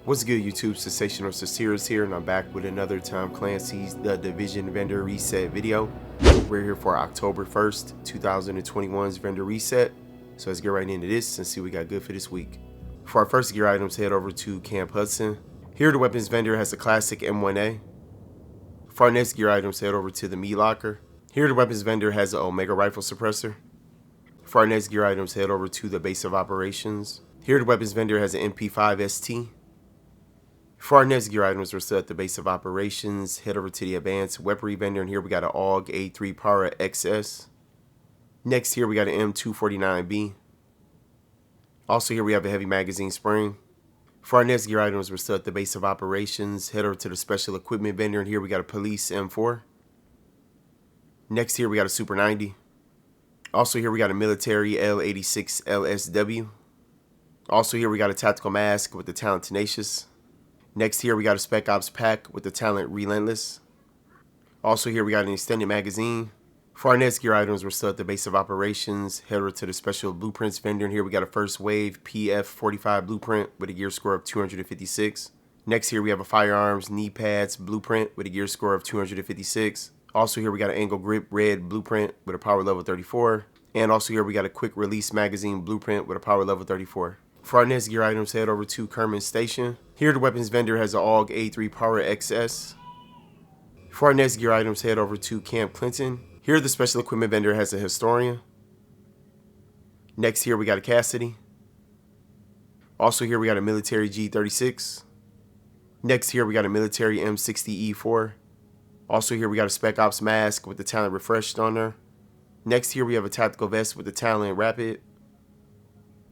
What's good, YouTube? Sensational Sinceres here, and I'm back with another Tom Clancy's The Division Vendor Reset video. We're here for October 1st, 2021's Vendor Reset. So let's get right into this and see what we got good for this week. For our first gear items, head over to Camp Hudson. Here, the weapons vendor has a classic M1A. For our next gear items, head over to the meat locker. Here, the weapons vendor has an Omega rifle suppressor. For our next gear items, head over to the base of operations. Here, the weapons vendor has an MP5 ST. For our next gear items, we're still at the base of operations. Head over to the advanced weaponry vendor, and here we got an AUG A3 Para XS. Next, here we got an M249B. Also, here we have a heavy magazine spring. For our next gear items, we're still at the base of operations. Head over to the special equipment vendor, and here we got a police M4. Next, here we got a Super 90. Also, here we got a military L86 LSW. Also, here we got a tactical mask with the talent Tenacious. Next, here we got a Spec Ops pack with the talent Relentless. Also, here we got an extended magazine. For our next gear items, we're still at the base of operations. Head over to the special blueprints vendor, and here we got a first wave PF45 blueprint with a gear score of 256. Next, here we have a firearms knee pads blueprint with a gear score of 256. Also, here we got an angle grip red blueprint with a power level 34. And also here we got a quick release magazine blueprint with a power level 34. For our next gear items, head over to Kermit Station. Here, the weapons vendor has an AUG A3 Para XS. For our next gear items, head over to Camp Clinton. Here, the special equipment vendor has a Historian. Next, here we got a Cassidy. Also, here we got a military G36. Next, here we got a military M60E4. Also, here we got a Spec Ops mask with the talent refreshed on there. Next, here we have a tactical vest with the talent Rapid.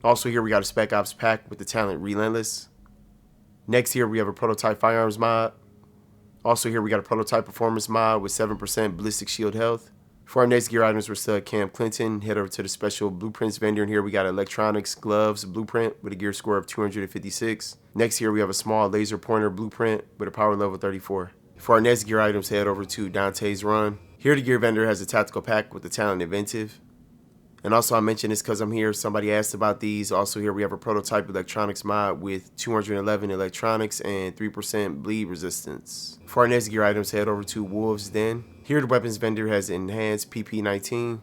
Also, here we got a Spec Ops pack with the talent Relentless. Next, here we have a prototype firearms mod. Also, here we got a prototype performance mod with 7% ballistic shield health. For our next gear items, we're still at Camp Clinton. Head over to the special blueprints vendor, and here we got electronics gloves blueprint with a gear score of 256. Next, here we have a small laser pointer blueprint with a power level 34. For our next gear items, head over to Dante's Run. Here, the gear vendor has a tactical pack with the talent Inventive. And also, I mentioned this because I'm here. Somebody asked about these. Also, here we have a prototype electronics mod with 211 electronics and 3% bleed resistance. For our next gear items, head over to Wolves Den. Here, the weapons vendor has enhanced PP19.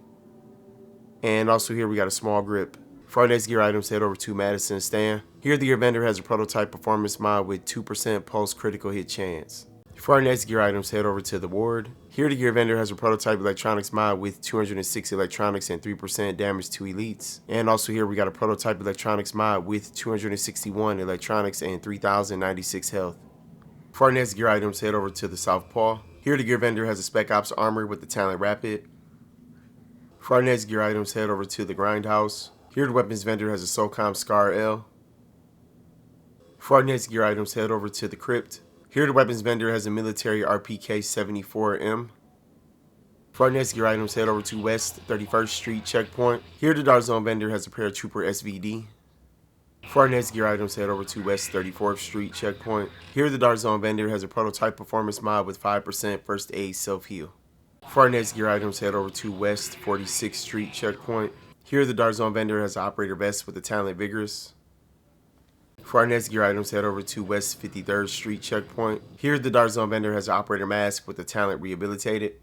And also, here we got a small grip. For our next gear items, head over to Madison Stand. Here, the gear vendor has a prototype performance mod with 2% pulse critical hit chance. For our next gear items, head over to the Ward. Here, the gear vendor has a prototype electronics mod with 206 electronics and 3% damage to elites. And also here we got a prototype electronics mod with 261 electronics and 3096 health. For our next gear items, head over to the Southpaw. Here, the gear vendor has a Spec Ops armor with the talent Rapid. For our next gear items, head over to the Grindhouse. Here, the weapons vendor has a SOCOM Scar L. For our next gear items, head over to the Crypt. Here, the weapons vendor has a military RPK-74M. For our next gear items, head over to West 31st Street Checkpoint. Here, the Dart Zone vendor has a Paratrooper SVD. For our next gear items, head over to West 34th Street Checkpoint. Here, the Dart Zone vendor has a prototype performance mod with 5% first aid self-heal. For our next gear items, head over to West 46th Street Checkpoint. Here, the Dart Zone vendor has an operator vest with the talent Vigorous. For our next gear items, head over to West 53rd Street Checkpoint. Here, the Dart Zone vendor has an operator mask with the talent Rehabilitated.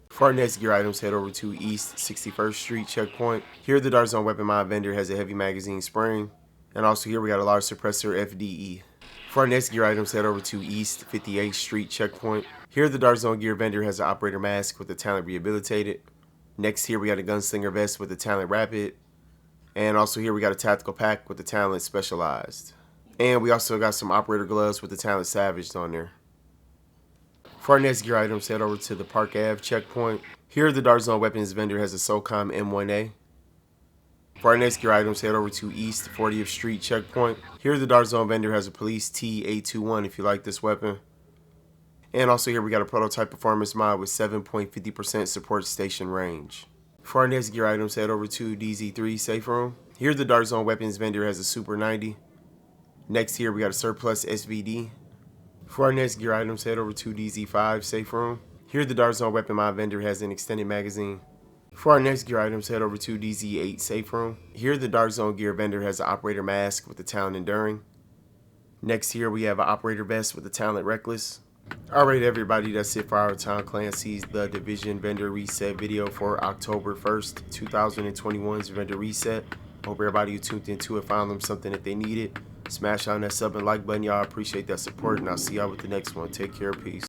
For our next gear items, head over to East 61st Street Checkpoint. Here, the Dart Zone weapon mod vendor has a heavy magazine spring. And also here we got a large suppressor FDE. For our next gear items, head over to East 58th Street Checkpoint. Here, the Dart Zone gear vendor has an operator mask with the talent Rehabilitated. Next, here we got a gunslinger vest with the talent Rapid. And also here we got a tactical pack with the talent Specialized. And we also got some operator gloves with the talent Savaged on there. For our next gear items, head over to the Park Ave checkpoint. Here, the Dart Zone weapons vendor has a SOCOM M1A. For our next gear items, head over to East 40th Street checkpoint. Here, the Dart Zone vendor has a police T821 if you like this weapon. And also here we got a prototype performance mod with 7.50% support station range. For our next gear items, head over to DZ3 Safe Room. Here, the Dart Zone weapons vendor has a Super 90. Next, here we got a Surplus SVD. For our next gear items, head over to DZ5 Safe Room. Here, the Dart Zone weapon mod vendor has an extended magazine. For our next gear items, head over to DZ8 Safe Room. Here, the Dart Zone gear vendor has an operator mask with the talent Enduring. Next here we have an operator vest with the talent Reckless. Alright everybody, that's it for our Tom Clancy's The Division vendor reset video for October 1st, 2021's vendor reset. Hope everybody who tuned into it found them something that they needed. Smash on that sub and like button, y'all. Appreciate that support, and I'll see y'all with the next one. Take care, peace.